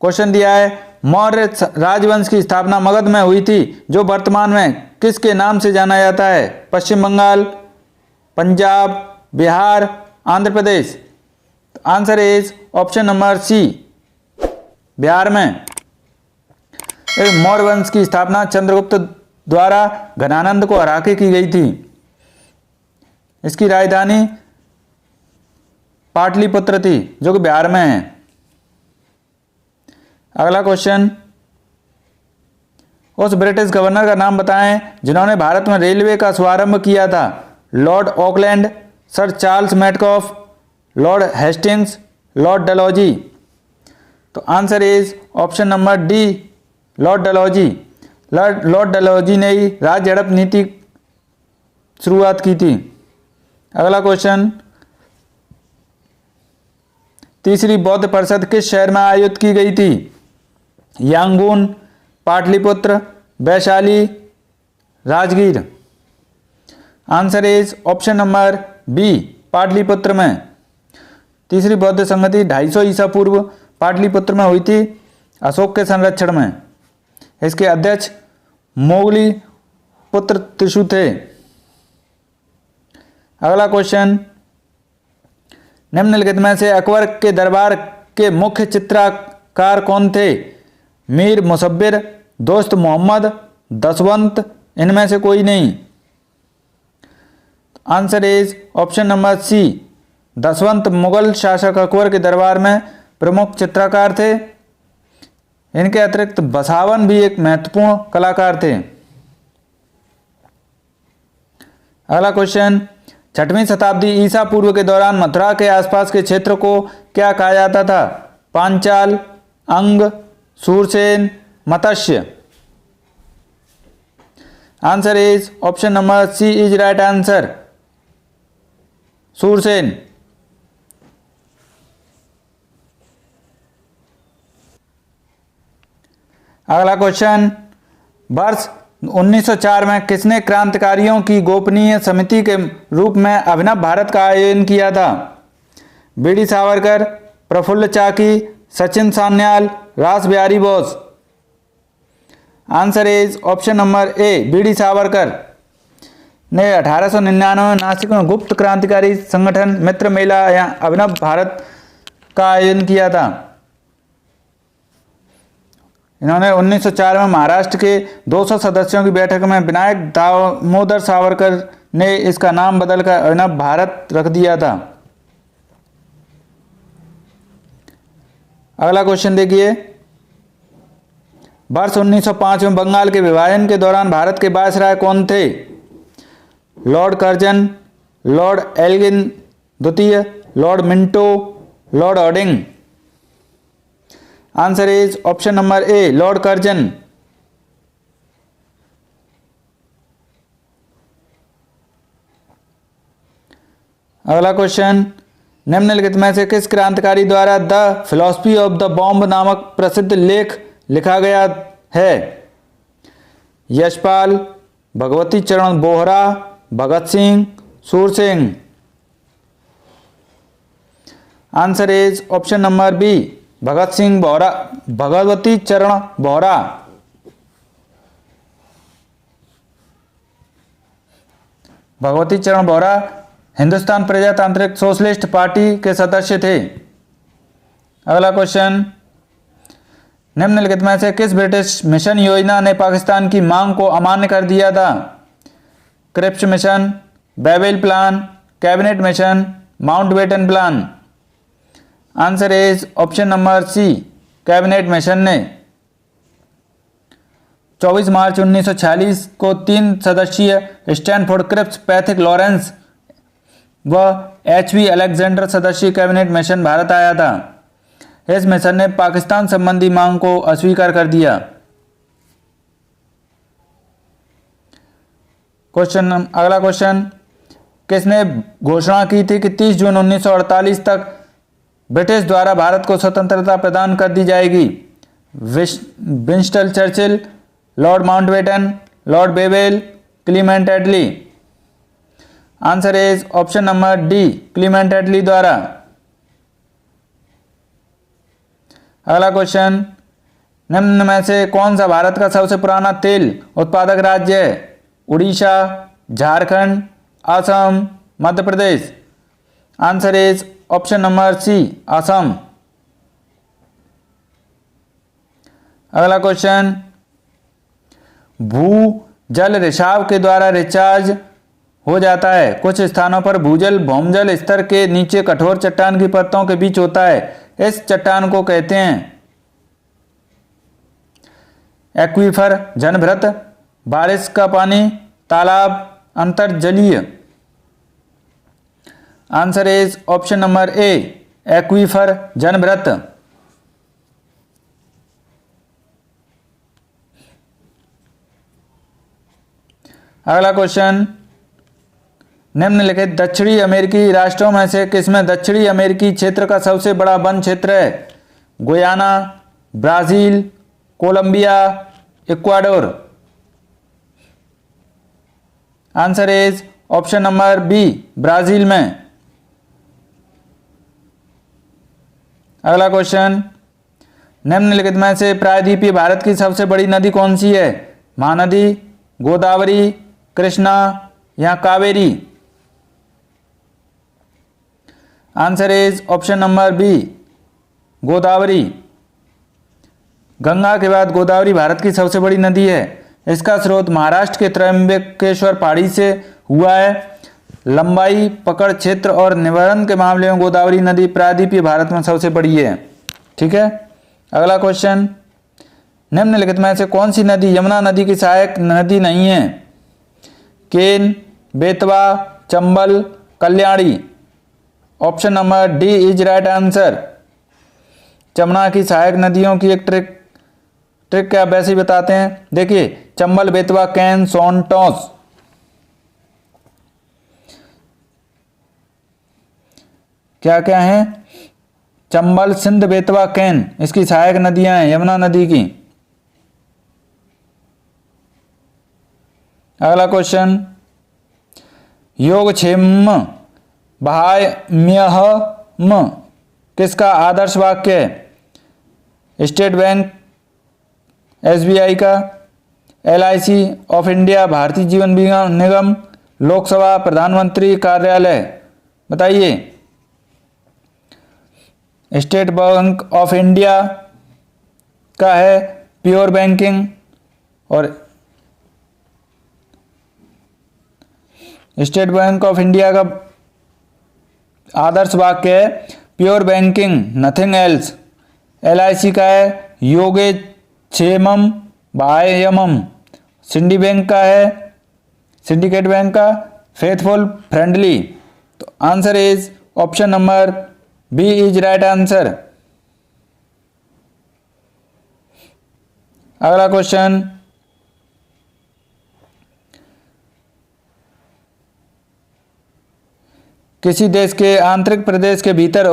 Question दिया है मौर्य राजवंश की स्थापना मगध में हुई थी, जो वर्तमान में किसके नाम से जाना जाता है? Paschim Bangal, Punjab, Bihar, Andhra Pradesh. Answer is option number C, Bihar में। मौर्य वंश की स्थापना चंद्रगुप्त द्वारा घनानंद को हरा के की गई थी। इसकी राजधानी पाटलिपुत्र थी, जो कि बिहार में है। अगला क्वेश्चन, उस ब्रिटिश गवर्नर का नाम बताएं जिन्होंने भारत में रेलवे का शुभारंभ किया था? Lord Auckland, sir Charles Metcalfe, lord Hastings, lord Dalhousie. तो answer is option number D, lord Dalhousie. Lord Dalhousie ने ही राज्य हड़प नीति शुरुआत की थी। अगला क्वेश्चन, तीसरी बौद्ध परिषद किस शहर में आयोजित की गई थी? Yangon, Pataliputra, Vaishali, Rajgir. Answer is option number B, Pataliputra में। तीसरी बौद्ध संगति 250 ईसा पूर्व पाटलिपुत्र में हुई थी, अशोक के संरक्षण में। इसके अध्यक्ष मोगली पुत्र त्रिशु थे। अगला क्वेश्चन, निम्नलिखित में से अकबर के दरबार के मुख्य चित्रकार कौन थे? मीर मुसव्विर, दोस्त मोहम्मद, दसवंत, इनमें से कोई नहीं। Answer is option number C, Daswant Mughal शासक अकबर के दरबार में प्रमुख चित्रकार थे। इनके अतिरिक्त बसावन भी एक महत्वपूर्ण कलाकार थे। अगला क्वेश्चन, 6वीं शताब्दी ईसा पूर्व के दौरान मथुरा के आसपास के क्षेत्र को क्या कहा जाता था? Panchal, Anga, Surasena, Matsya. Answer is option number C is right answer, Surasena. अगला क्वेश्चन, वर्ष 1904 में किसने क्रांतिकारियों की गोपनीय समिति के रूप में अभिनव भारत का आयोजन किया था? BD Savarkar, Prafulla Chaki, Sachin Sanyal, Ras Bihari Bose. Answer is option number A, BD Savarkar ने 1899 में नासिक में गुप्त क्रांतिकारी संगठन मित्र मेला या अभिनव भारत का आयोजन किया था। इन्होंने 1904 में महाराष्ट्र के 200 सदस्यों की बैठक में विनायक दामोदर सावरकर ने इसका नाम बदलकर अभिनव भारत रख दिया था। अगला क्वेश्चन देखिए, वर्ष 1905 में बंगाल के विभाजन के दौरान भारत के वायसराय कौन थे? लॉर्ड कर्जन, लॉर्ड एल्गिन द्वितीय, Lord Minto, Lord Hardinge. Answer is option number A, Lord Curzon. अगला क्वेश्चन, निम्नलिखित में से किस क्रांतिकारी द्वारा the philosophy of the bomb नामक प्रसिद्ध लेख लिखा गया है? Yashpal, Bhagwati Charan Vohra, Bhagat Singh, Sursingh. Answer is option number B, Bhagat Singh Vohra, Bhagwati Charan Vohra. Bhagwati Charan Bohra Hindustan प्रजातांत्रिक सोशलिस्ट पार्टी के सदस्य थे। अगला क्वेश्चन, निम्नलिखित में से किस ब्रिटिश मिशन योजना ने पाकिस्तान की मांग को अमान्य कर दिया था? Cripps mission, Wavell plan, cabinet mission, Mountbatten plan. Answer is option number C, cabinet mission ने। 24 मार्च 1946 को 3 सदस्यीय स्टैनफोर्ड क्रिप्स पैथिक लॉरेंस व एचवी अलेक्जेंडर सदस्यीय कैबिनेट मिशन भारत आया था। इस मिशन ने पाकिस्तान संबंधी मांग को अस्वीकार कर दिया। अगला क्वेश्चन, किसने घोषणा की थी कि 30 जून 1948 तक ब्रिटिश द्वारा भारत को स्वतंत्रता प्रदान कर दी जाएगी? Winston Churchill, lord Mountbatten, lord Wavell, Clement Attlee. Answer is option number D, Clement Attlee द्वारा। अगला क्वेश्चन, निम्न में से कौन सा भारत का सबसे पुराना तेल उत्पादक राज्य है? Orissa, Jharkhand, Assam, Madhya Pradesh. Answer is option number C, Assam. अगला क्वेश्चन, भू जल रिसाव के द्वारा रिचार्ज हो जाता है। कुछ स्थानों पर भूजल भौमजल स्तर के नीचे कठोर चट्टान की परतों के बीच होता है। इस चट्टान को कहते हैं एक्वीफर, जनभृत, बारिश का पानी, तालाब, अंतर्जलीय। Answer is option number A, aquifer, जनभृत। अगला क्वेश्चन, निम्नलिखित दक्षिणी अमेरिकी राष्ट्रों में से किसमें दक्षिणी अमेरिकी क्षेत्र का सबसे बड़ा वन क्षेत्र है? Guyana, Brazil, Colombia, Ecuador. Answer is option number B, Brazil में। अगला क्वेश्चन, निम्नलिखित में से प्रायद्वीपीय भारत की सबसे बड़ी नदी कौन सी है? महानदी, गोदावरी, कृष्णा या Kaveri. Answer is option number B, Godavari. Ganga के बाद गोदावरी भारत की सबसे बड़ी नदी है। इसका स्रोत महाराष्ट्र के त्र्यंबकेश्वर पहाड़ी से हुआ है। लंबाई, पकड़ क्षेत्र और निवारण के मामले में गोदावरी नदी प्रायद्वीपीय भारत में सबसे बड़ी है। ठीक है। अगला क्वेश्चन, निम्नलिखित में से कौन सी नदी यमुना नदी की सहायक नदी नहीं है? Ken, Betwa, Chambal, Kalyani. Option number D is right answer. Yamuna की सहायक नदियों की एक ट्रिक क्या वैसे ही बताते हैं। देखिए, चंबल, बेतवा, कैन, सोन, टॉस। क्या क्या है? चंबल, सिंध, बेतवा, कैन, इसकी सहायक नदियां हैं यमुना नदी की। अगला क्वेश्चन, योगक्षेम भायम्यहम किसका आदर्श वाक्य है? स्टेट बैंक, एसबीआई का, LIC of India, Bharatiya Jeevan बीमा निगम, लोकसभा, प्रधानमंत्री कार्यालय। बताइए। स्टेट बैंक ऑफ इंडिया का है प्योर बैंकिंग और स्टेट बैंक ऑफ इंडिया का आदर्श वाक्य है pure banking, nothing else. LIC का है योगे क्षेमम भायमम। सिंडी बैंक का है, सिंडिकेट बैंक का, फेथफुल फ्रेंडली। तो answer is option number B is right answer. अगला क्वेश्चन, किसी देश के आंतरिक प्रदेश के भीतर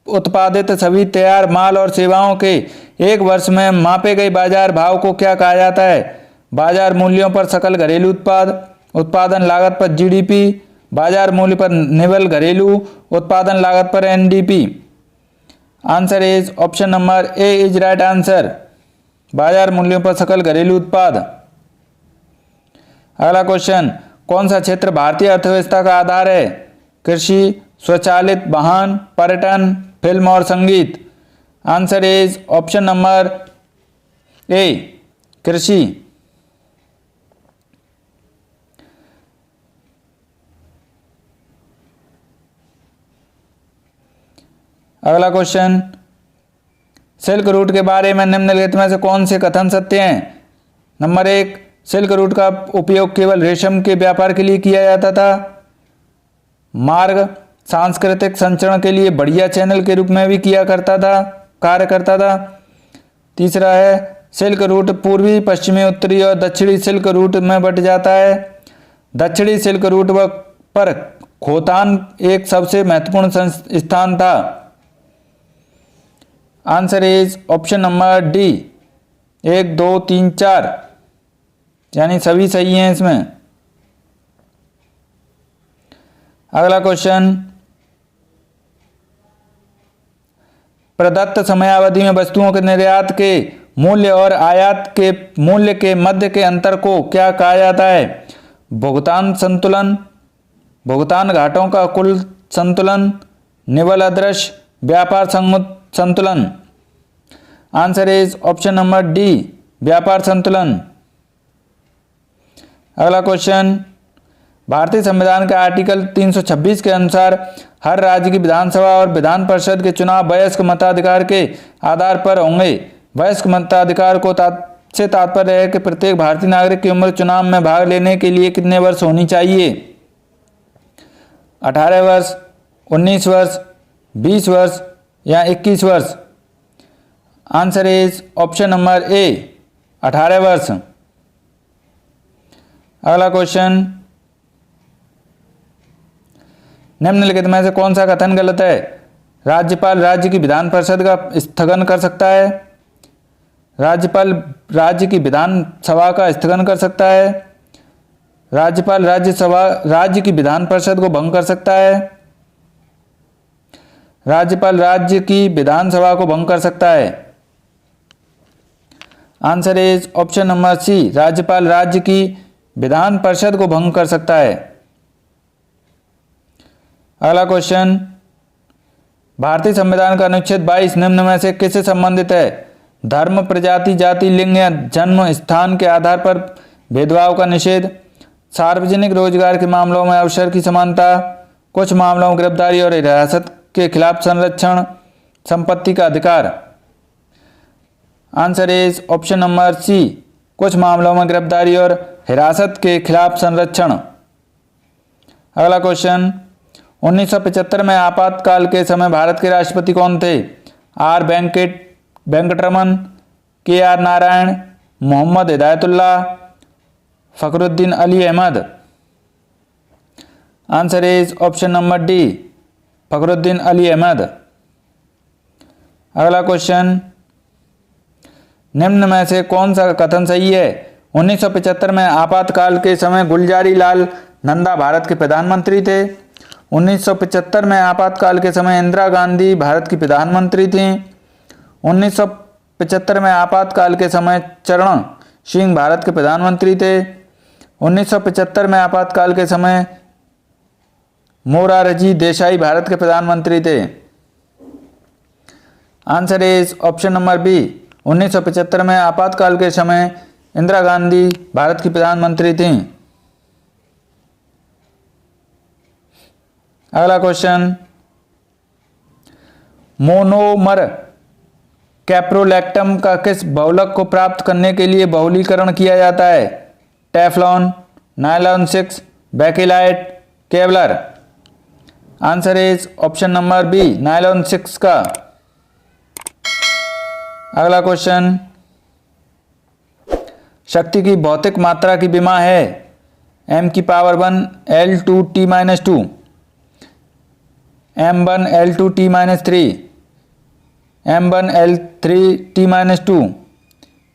उत्पादित सभी तैयार माल और सेवाओं के एक वर्ष में मापे गए बाजार भाव को क्या कहा जाता है? बाजार मूल्यों पर सकल घरेलू उत्पाद, उत्पादन लागत पर जीडीपी, बाजार मूल्य पर निवल घरेलू उत्पादन लागत पर NDP. Answer is option number A is right answer, बाजार मूल्यों पर सकल घरेलू उत्पाद। अगला क्वेश्चन, कौन सा क्षेत्र भारतीय अर्थव्यवस्था का आधार है? कृषि, स्वचालित वाहन, पर्यटन, फिल्म और संगीत। आंसर इज ऑप्शन नंबर ए, कृषि। अगला क्वेश्चन, सिल्क रूट के बारे में निम्नलिखित में से कौन से कथन सत्य हैं? नंबर 1, सिल्क रूट का उपयोग केवल रेशम के व्यापार के लिए किया जाता था। मार्ग सांस्कृतिक संचरण के लिए बढ़िया चैनल के रूप में भी कार्य करता था। तीसरा है, सिल्क रूट पूर्वी, पश्चिमी, उत्तरी और दक्षिणी सिल्क रूट में बट जाता है। दक्षिणी सिल्क रूट पर खोतान एक सबसे महत्वपूर्ण स्थान था। Answer is option number D, 1, 2, 3, 4, यानी सभी सही हैं इसमें। अगला क्वेश्चन, प्रदत्त समयावधि में वस्तुओं के निर्यात के मूल्य और आयात के मूल्य के मध्य के अंतर को क्या कहा जाता है? भुगतान संतुलन, भुगतान घाटों का कुल संतुलन, निवल अदृश्य, व्यापार संतुलन। Answer is option number D, व्यापार संतुलन। अगला क्वेश्चन, भारतीय संविधान के आर्टिकल 326 के अनुसार हर राज्य की विधानसभा और विधान परिषद के चुनाव वयस्क मताधिकार के आधार पर होंगे। वयस्क मताधिकार को से तात्पर्य है कि प्रत्येक भारतीय नागरिक की उम्र चुनाव में भाग लेने के लिए कितने वर्ष होनी चाहिए? 18 वर्ष, 19 वर्ष, 20 वर्ष या 21 वर्ष? आंसर इज ऑप्शन नंबर ए, 18 वर्ष। अगला क्वेश्चन, निम्नलिखित में से कौन सा कथन गलत है? राज्यपाल राज्य की विधान परिषद का स्थगन कर सकता है। राज्यपाल राज्य की विधानसभा का स्थगन कर सकता है। राज्यपाल राज्य की विधान परिषद को भंग कर सकता है। राज्यपाल राज्य की विधानसभा को भंग कर सकता है। Answer is option number C, राज्यपाल राज्य की विधान परिषद को भंग कर सकता है। अगला क्वेश्चन, भारतीय संविधान का अनुच्छेद 22 निम्न में से किससे संबंधित है? धर्म, प्रजाति, जाति, लिंग या जन्म स्थान के आधार पर भेदभाव का निषेध, सार्वजनिक रोजगार के मामलों में अवसर की समानता, कुछ मामलों में गिरफ्तारी और हिरासत के खिलाफ संरक्षण, संपत्ति का अधिकार। Answer is option number C, कुछ मामलों में गिरफ्तारी और हिरासत के खिलाफ संरक्षण। अगला क्वेश्चन, 1975 में आपातकाल के समय भारत के राष्ट्रपति कौन थे? R Venkataraman, K R Narayanan, Mohammad Hidayatullah, Fakhruddin Ali Ahmed. Answer is option number D, Fakhruddin Ali Ahmed. अगला क्वेश्चन, निम्न में से कौन सा कथन सही है? 1975 में आपातकाल के समय गुलजारी लाल नंदा भारत के प्रधानमंत्री थे। 1975 में आपातकाल के समय इंदिरा गांधी भारत की प्रधानमंत्री थीं। 1975 में आपातकाल के समय चरण सिंह भारत के प्रधानमंत्री थे। 1975 में आपातकाल के समय मोरारजी देसाई भारत के प्रधानमंत्री थे। Answer is option number B, 1975 में आपातकाल के समय इंदिरा गांधी भारत की प्रधानमंत्री थीं। अगला क्वेश्चन, मोनोमर कैप्रोलैक्टम का किस बहुलक को प्राप्त करने के लिए बहुलीकरण किया जाता है? Teflon, nylon 6, Bakelite, Kevlar. Answer is option number B, nylon 6 का। अगला क्वेश्चन, शक्ति की भौतिक मात्रा की विमा है m⁻1 L2T-2, m1 L2T-3, m1 L3T-2,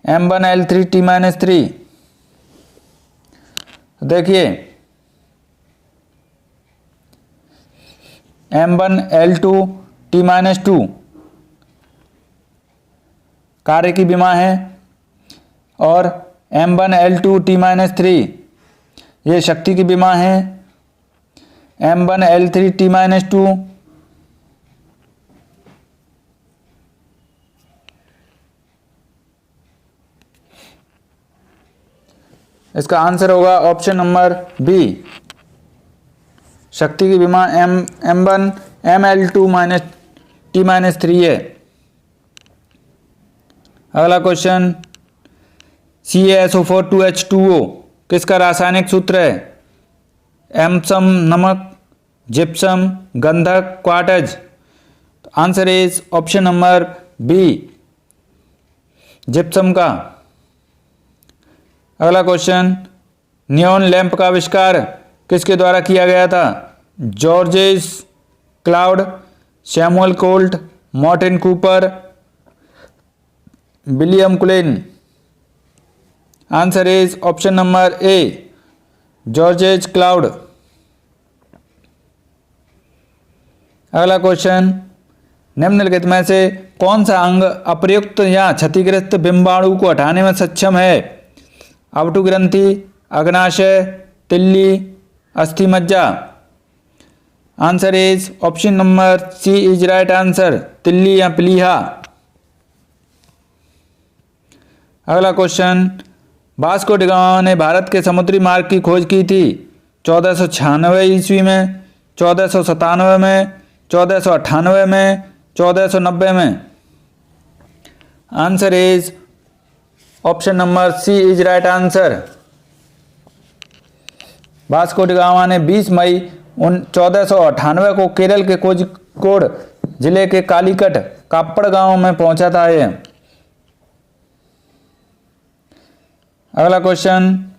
m1 L3T-3। देखिए m1 L2T-2 कार्य की विमा है और m1 L2T-3 ये शक्ति की विमा है। m1 L3T-2 इसका आंसर होगा ऑप्शन नंबर बी, शक्ति की विमा m1 ML2-T-3 है। अगला क्वेश्चन, CaSO4 किसका रासायनिक सूत्र है? एप्सम नमक, जिप्सम, गंधक, quartz. Answer is option number B, gypsum का। अगला क्वेश्चन, नियॉन लैंप का आविष्कार किसके द्वारा किया गया था? Georges Claude, Samuel Colt, Martin Cooper, William Cullen. Answer is option number A, Georges Claude. अगला क्वेश्चन, निम्नलिखित में से कौन सा अंग अप्रयुक्त या क्षतिग्रस्त बिंबाणु को हटाने में सक्षम है? अवटु ग्रंथि, अग्नाशय, तिल्ली, अस्थि मज्जा। Answer is option number C is right answer, तिल्ली या प्लीहा। अगला क्वेश्चन, वास्को डी गामा ने भारत के समुद्री मार्ग की खोज की थी 1496 ईस्वी में, 1497 में, 1498 में, 1490 में। Answer is option number C is right answer. Vasco da Gama ने 20 मई 1498 को केरल के कोझिकोड जिले के कालीकट काप्पड़ गांव में पहुंचा था ये। अगला क्वेश्चन,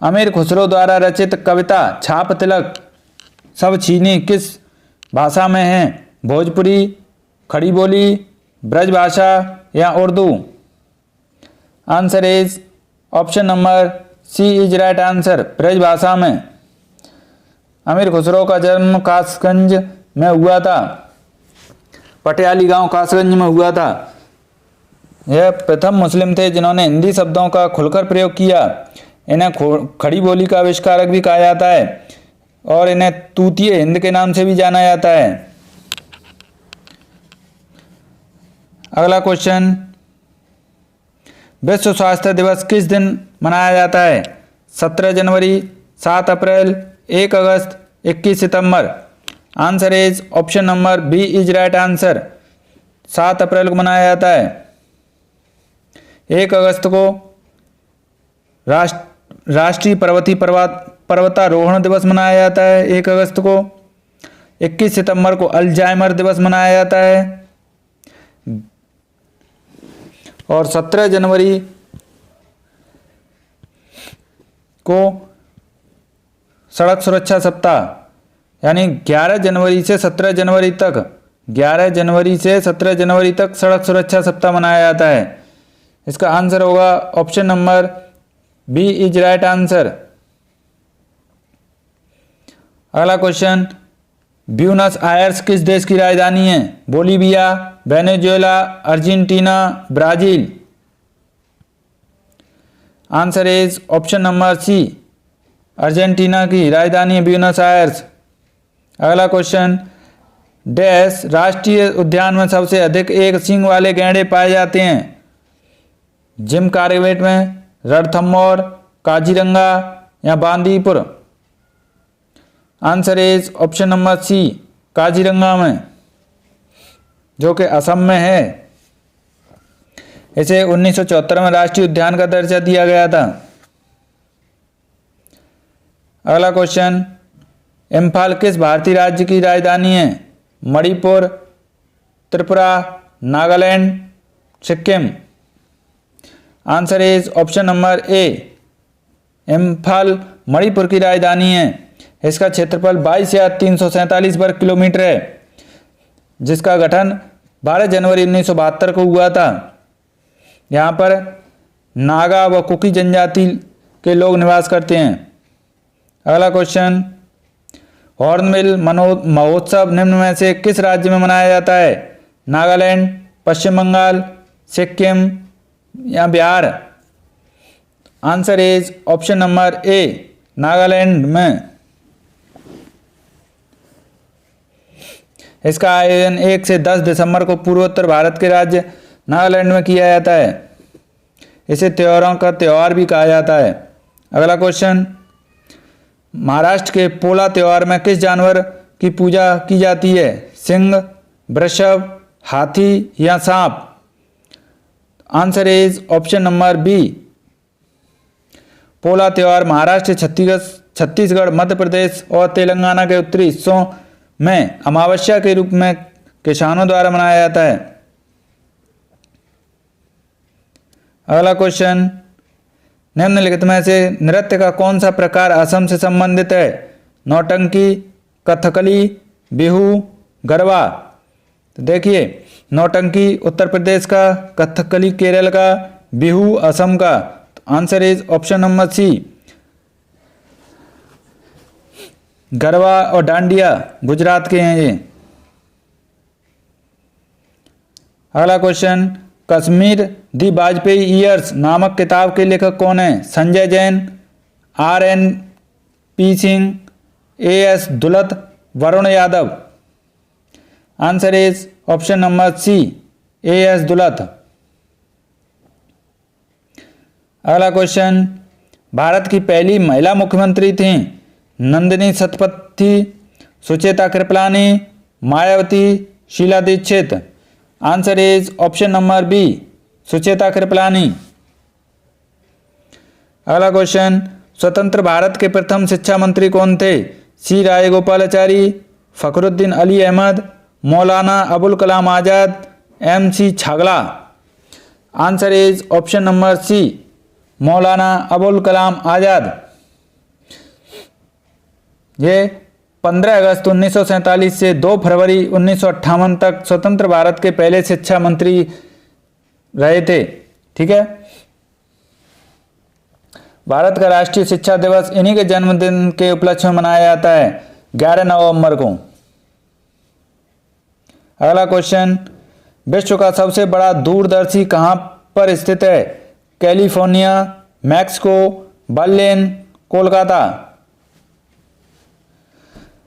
अमीर खुसरो द्वारा रचित कविता छाप तिलक सब छीनी किस भाषा में है? भोजपुरी, खड़ी बोली, ब्रज भाषा या Urdu? Answer is option number C is right answer, Braj Bhasha में। अमीर खुसरो का जन्म कासगंज में हुआ था, पटियाली गांव कासगंज में हुआ था। यह प्रथम मुस्लिम थे जिन्होंने हिंदी शब्दों का खुलकर प्रयोग किया। इन्हें खड़ी बोली का आविष्कारक भी कहा जाता है और इन्हें तूतीय हिंद के नाम से भी जाना जाता है। अगला क्वेश्चन, विश्व स्वास्थ्य दिवस किस दिन मनाया जाता है? 17 जनवरी, 7 अप्रैल, 1 अगस्त, 21 सितंबर? Answer is option number B is right answer, 7 अप्रैल को मनाया जाता है। 1 अगस्त को राष्ट्रीय पर्वतारोहण दिवस मनाया जाता है 1 अगस्त को। 21 सितंबर को अल्जाइमर दिवस मनाया जाता है और 17 जनवरी को सड़क सुरक्षा सप्ताह, यानी 11 जनवरी से 17 जनवरी तक 11 जनवरी से 17 जनवरी तक सड़क सुरक्षा सप्ताह मनाया जाता है। इसका आंसर होगा option number B is right answer. अगला क्वेश्चन, ब्यूनस आयर्स किस देश की राजधानी है? Bolivia, Venezuela, Argentina, Brazil? Answer is option number C, Argentina की राजधानी है ब्यूनस आयर्स। अगला क्वेश्चन, डैश राष्ट्रीय उद्यान में सबसे अधिक एक सींग वाले गैंडे पाए जाते हैं? जिम कॉर्बेट में, रणथंभौर, काजीरंगा या Bandipur? Answer is option number C, Kaziranga में, जो कि असम में है। इसे 1974 में राष्ट्रीय उद्यान का दर्जा दिया गया था। अगला क्वेश्चन, इम्फाल किस भारतीय राज्य की राजधानी है? Manipur, Tripura, Nagaland, Sikkim? Answer is option number ए, इम्फाल मणिपुर की राजधानी है। इसका क्षेत्रफल 22,347 वर्ग किलोमीटर है, जिसका गठन 12 जनवरी 1972 को हुआ था। यहाँ पर नागा व कुकी जनजाति के लोग निवास करते हैं। अगला क्वेश्चन, हॉर्नबिल महोत्सव निम्न में से किस राज्य में मनाया जाता है? नागालैंड, पश्चिम बंगाल, सिक्किम या Bihar? Answer is option number ए, नागालैंड में। इसका आयोजन 1 से 10 दिसंबर को पूर्वोत्तर भारत के राज्य नागालैंड में किया जाता है। इसे त्योहारों का त्योहार भी कहा जाता है। अगला क्वेश्चन, महाराष्ट्र के पोला त्योहार में किस जानवर की पूजा की जाती है? सिंह, वृषभ, हाथी या सांप? Answer is option number B, Pola त्योहार महाराष्ट्र, छत्तीसगढ़, मध्य प्रदेश और तेलंगाना के उत्तरी हिस्सों में अमावस्या के रूप में किसानों द्वारा मनाया जाता है। अगला क्वेश्चन, निम्नलिखित में से नृत्य का कौन सा प्रकार असम से संबंधित है? नौटंकी, कथकली, बिहू, गरबा? तो देखिए, नौटंकी उत्तर प्रदेश का, कथकली केरल का, बिहू असम का। तो answer is option number C, Garba और डांडिया गुजरात के हैं ये। अगला question, Kashmir the Vajpayee years नामक किताब के लेखक कौन है? Sanjay Jain, RNP Singh, AS Dulat, Varun Yadav. Answer is option number C, AS Dulat. अगला क्वेश्चन, भारत की पहली महिला मुख्यमंत्री थी Nandini Satpathy, Sucheta Kripalani, Mayawati, Sheila Dikshit. Answer is option number B, Sucheta Kripalani. अगला क्वेश्चन, स्वतंत्र भारत के प्रथम शिक्षा मंत्री कौन थे? सी Rajagopalachari, Fakhruddin Ali Ahmed, Maulana Abul Kalam Azad, MC Chagla. Answer is option number C, Maulana Abul Kalam आज़ाद। ये 15 अगस्त 1947 से 2 फरवरी 1958 तक स्वतंत्र भारत के पहले शिक्षा मंत्री रहे थे। ठीक है, भारत का राष्ट्रीय शिक्षा दिवस इन्हीं के जन्मदिन के उपलक्ष्य में मनाया जाता है, 11 नवंबर को। अगला क्वेश्चन, विश्व का सबसे बड़ा दूरदर्शी कहाँ पर स्थित है? California, Mexico, Berlin, Kolkata.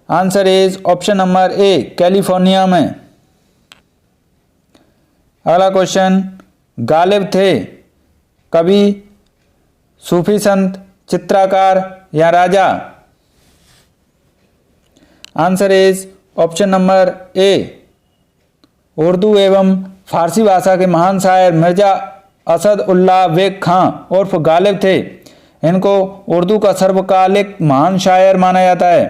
Answer is option number A, California में। अगला क्वेश्चन, गालिब थे कवि, सूफी संत, चित्रकार या राजा? आंसर इज ऑप्शन नंबर ए, उर्दू एवं फारसी भाषा के महान शायर मिर्जा असद उल्लाह बेग खां उर्फ गालिब थे। इनको उर्दू का सर्वकालिक महान शायर माना जाता है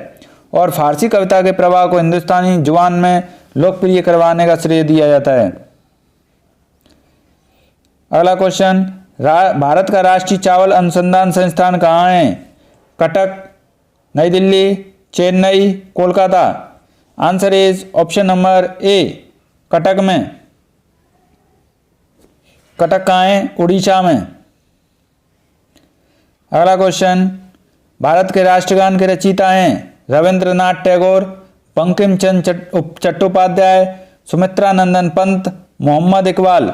और फारसी कविता के प्रवाह को हिंदुस्तानी जुबान में लोकप्रिय करवाने का श्रेय दिया जाता है। अगला क्वेश्चन, भारत का राष्ट्रीय चावल अनुसंधान संस्थान कहाँ है? कटक, नई Delhi, Chennai, Kolkata. Answer is option number ए, कटक में। कटक कहाँ है? उड़ीसा में। अगला क्वेश्चन, भारत के राष्ट्रगान के रचयिता हैं Rabindranath Tagore, Bankim Chandra Chattopadhyay, Sumitra Nandan Pant, Mohammad Iqbal.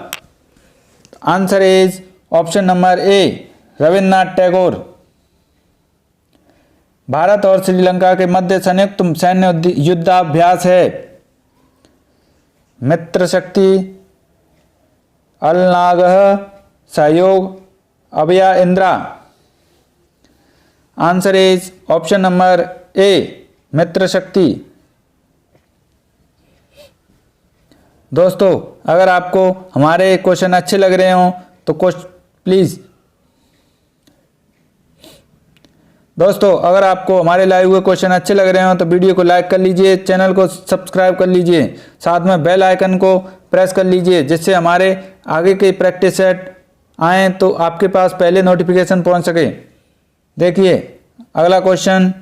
Answer is option number A, Rabindranath Tagore. Bharat और श्रीलंका के मध्य संयुक्त सैन्य युद्धाभ्यास है मित्र Shakti, Al Nagah, Sahyog, Abhaya Indira. Answer is option number A, Mitra Shakti. दोस्तों, अगर आपको हमारे क्वेश्चन अच्छे लग रहे हो तो प्लीज दोस्तों, अगर आपको हमारे लाए हुए क्वेश्चन अच्छे लग रहे हो तो वीडियो को लाइक कर लीजिए, चैनल को सब्सक्राइब कर लीजिए, साथ में बेल आइकन को प्रेस कर लीजिए, जिससे हमारे आगे के प्रैक्टिस सेट आएँ तो आपके पास पहले नोटिफिकेशन पहुंच सके। देखिए अगला क्वेश्चन,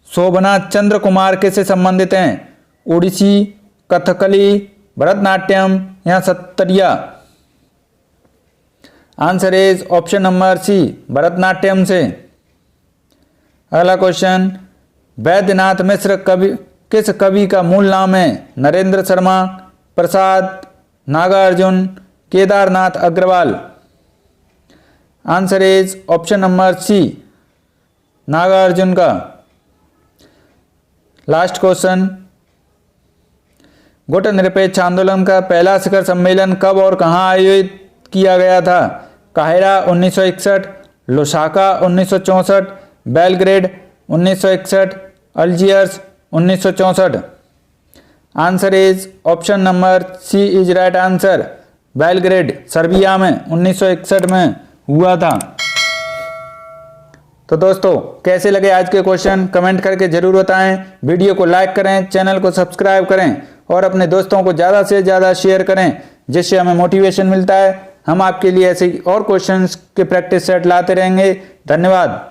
शोभना चंद्र कुमार किससे संबंधित हैं? ओडिसी, कथकली, भरतनाट्यम या Sattriya? Answer is option number C, Bharatanatyam से। अगला क्वेश्चन, वैद्यनाथ मिश्र किस कवि का मूल नाम है? Narendra Sharma, Prasad, Nagarjun, Kedarnath Agrawal. Answer is option number C, Nagarjun का। लास्ट क्वेश्चन, गुट निरपेक्ष आंदोलन का पहला शिखर सम्मेलन कब और कहां आयोजित किया गया था? काहिरा 1961, Lusaka 1964, Belgrade 1961, Algiers 1964। Answer is option number C is right answer. Belgrade Serbia में 1961 में हुआ था। तो दोस्तों, कैसे लगे आज के क्वेश्चन कमेंट करके जरूर बताएं। वीडियो को लाइक करें, चैनल को सब्सक्राइब करें और अपने दोस्तों को ज़्यादा से ज़्यादा शेयर करें, जिससे हमें मोटिवेशन मिलता है। हम आपके लिए ऐसे और क्वेश्चंस के प्रैक्टिस सेट लाते रहेंगे। धन्यवाद।